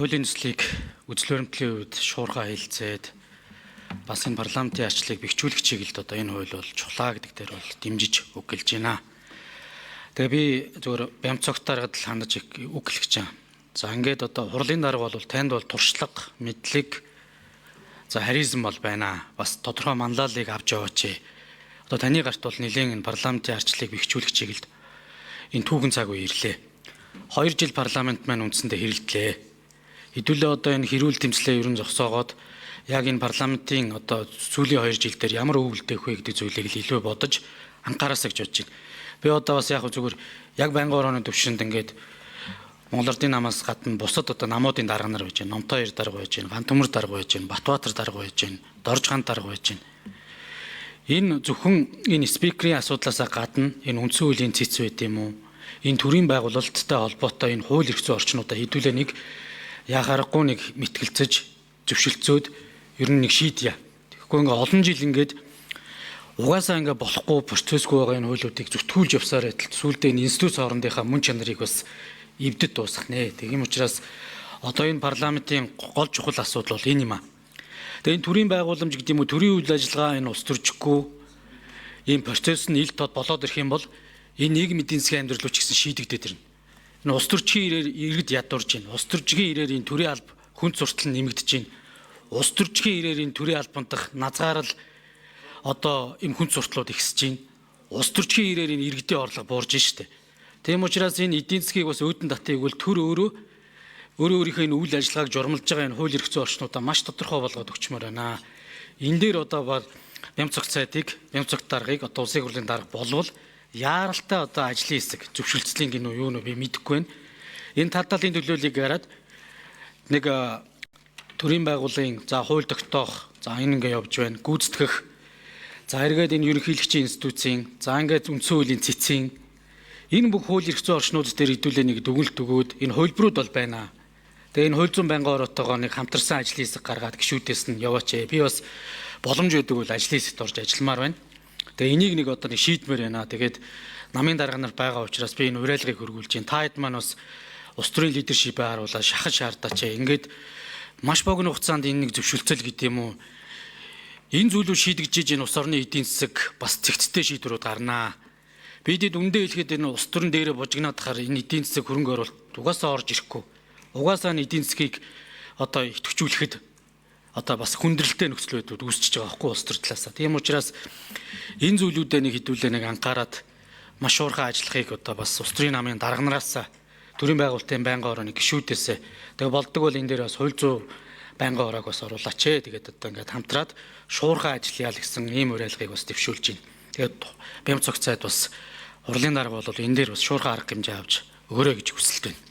Хуулийн төслийг үзэл баримтлалын үед шуурхай хэлцээд бас энэ парламентын арчлыг бэхжүүлэх чиглэлд одоо энэ хууль бол чухлаа гэдэг дээр бол дэмжиж үг гэлж байна. Тэгээ би зөвхөн бямц цогтойрогд л хандаж үг хэлж байгаа. За ингээд одоо хурлын дарга бол танд бол туршлага, мэдлэг, за харизм бол байна. Бас тодорхой манлайлалыг авч яваач. Одоо таны гарт бол нэлээд энэ парламентын арчлыг бэхжүүлэх чиглэлд энэ түүхэн цаг үе ирлээ. 2 жил парламент маань үндсэндээ хэрэлдлээ. Хэдүүлээ одоо энэ хэрүүл тэмцлээ ерөн зогсоогоод яг энэ парламентын одоо сүүлийн 2 жил дээр ямар өвөлдөөх вэ гэдэг зүйлийг илүү бодож анхаараасаа гэж бодож байна. Би одоо бас яг зүгээр яг байнгын орооны төвшөнд ингээд Монгол Ардын намаас гадна бусад одоо намуудын дарга нар байж байна. Номтой 2 дарга байж байна, Ган Төмөр дарга байж байна, Батбаатар дарга байж байна, Дорж хаан дарга байж байна. Энэ зөвхөн энэ спикерийн асуудлаас гадна энэ үндсэн хуулийн цэц байт юм уу? Энэ төрийн байгуулалттай холбоотой энэ хууль эрх зүйн орчнуудаа хэдүүлээ нэг яхаарахгүй нэг мэтгэлцэж зөвшөлтсөөд ер нь нэг шийдье. Тэгэхгүй ингээ олон жил ингээд угаасаа ингээ болохгүй процессгүй байгаа энэ хуулиудыг зүтгүүлж явсаар байтал сүүлдээ энэ институт хоорондынхаа мөн чанарыг бас эвдэд дуусгах нэ. Тийм учраас одоо энэ парламентын гол чухал асуудал бол энэ юм аа. Тэгээ энэ төрийн байгууламж гэдэг юм уу, төрийн үйл ажиллагаа энэ ус төржихгүй ийм процесс нь ил тод болоод ирэх юм бол энэ нийгмийн эдийн засгийн амьдрал руу ч гэсэн шийдэгдээд ирнэ. Энэ ус төрчгийн ирээр иргэд ядуурж байна. Ус төрчгийн ирээр энэ төрийн алба хүн суртал нэмэгдэж байна. Ус төрчгийн ирээр энэ төрийн албан дах назгаарл одоо им хүн суртлууд ихсэж байна. Ус төрчгийн ирээр энэ иргэдийн орлого буурж штэ. Тийм учраас энэ эдийн засгийг бас өөдөн татыг бол төр өөрийнхөө энэ үйл ажиллагааг журмалж байгаа энэ хууль эрх зүйн орчнуудаа маш тодорхой болгоод өгчмөр байна. Энэ дээр одоо бямц цогц цайтыг, бямц цогт даргыг одоо улсын хурлын дарга болвол яаралтай одоо ажлын хэсэг зөвшөлтслийн гинөө юу нөө би мэдэхгүй байна. Энэ талдаалын төлөөллийг гараад нэг төрийн байгууллагын за хууль тогтоох, за энэ ингээ явж байна, гүйцэтгэх, за эргээд энэ ерөнхийлөгчийн институцийн, за ингээд үндсэн хуулийн цэцгийн энэ бүх хууль эрх зүйн орчнууд дээр хэдүүлээ нэг дүгнэлт өгөөд энэ хуулбарууд бол байна. Тэгээ энэ хууль зүйн байнгын ороотойгоо нэг хамтарсан ажлын хэсэг гаргаад гишүүдээс нь яваач. Би бас боломж өгдөг бол ажлын хэсэгт орж ажилламаар байна. Тэгээ энийг нэг одоо нэг шийдмээр байна. Тэгээд намын дарга нар байгаа учраас би энэ уриалгыг хөргүүлж байна. Та хэд маань бас улс төрийн лидершипээ харуулаад шахаж шаардаач. Ингээд маш богино хугацаанд энэ нэг зөвшөлтсөл гэдэг юм уу. Энэ зүйлүүд шийдэгдэж энэ улс орны эдийн засаг бас цэгцтэй шийдвэрүүд гарнаа. Бидэд үндэ хэлэхэд энэ улс төрн дээрээ бужигнаад тахаар энэ эдийн засаг хөрөнгө оруулалт угаасаа орж ирэхгүй. Угаасаа энэ эдийн засгийг одоо идэвхжүүлэхэд одоо бас хүндрэлтэй нөхцөл байдал үүсчихэж байгаа байхгүй улс төр талаасаа. Тийм учраас энэ зүйлүүдэд нэг хэдүүлээ нэг анхаарад маш уурхай ажиллахыг одоо бас улс төрийн намын дарга нараас төрийн байгуулалтын байнгын орооны гишүүдээс тэгээ болдог бол энэ дээр бас хууль зүйн байнгын ороог бас оруулаач. Тэгээд одоо ингээд хамтраад шуурхай ажиллая л гэсэн ийм уриалгыг бас дэвшүүлж байна. Тэгээд бямц цогц цайд бас хурлын дарга бол энэ дээр бас шуурхай арга хэмжээ авч өгөрэй гэж хүсэлт байна.